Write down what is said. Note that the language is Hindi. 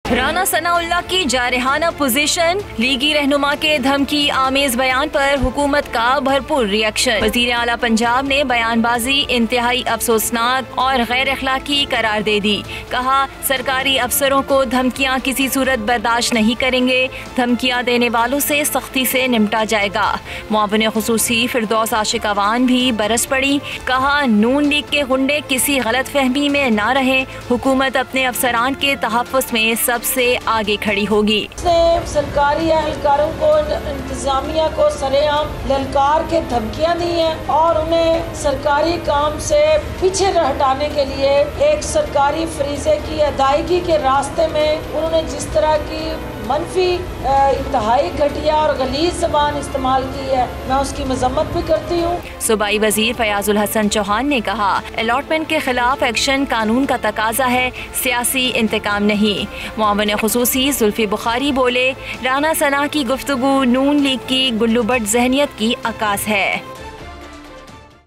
राना सनाउल्लाह की जारहाना पोजीशन, लीगी रहनुमा के धमकी आमेज बयान पर हुकूमत का भरपूर रिएक्शन। वजीर आला पंजाब ने बयानबाजी इंतहाई अफसोसनाक और गैर अखलाकी करार दे दी। कहा, सरकारी अफसरों को धमकियां किसी सूरत बर्दाश्त नहीं करेंगे, धमकियां देने वालों से सख्ती से निपटा जाएगा। मुआविन खुसूसी फिरदौस आशिक अवान भी बरस पड़ी। कहा, नून लीग के गुंडे किसी गलत फहमी में ना रहे, हुकूमत अपने अफसरान के तहफ़्फ़ुज़ में सबसे आगे खड़ी होगी। सरकारी एहलकारों को, इंतजामिया को सरेआम ललकार के धमकियां दी हैं और उन्हें सरकारी काम से पीछे हटाने के लिए एक सरकारी फरीजे की अदायगी के रास्ते में उन्होंने जिस तरह की मनफी इंतहाई घटिया और गलीज ज़बान इस्तेमाल की है, मैं उसकी मजम्मत भी करती हूँ। सूबाई वजीर फयाजुल हसन चौहान ने कहा, अलॉटमेंट के खिलाफ एक्शन कानून का तकाजा है, सियासी इंतकाम नहीं। मुआविन खुसूसी जुल्फी बुखारी बोले, राना सना की गुफ्तगू नून लीग की गुल्लूबट ज़हनियत की अक्कास है।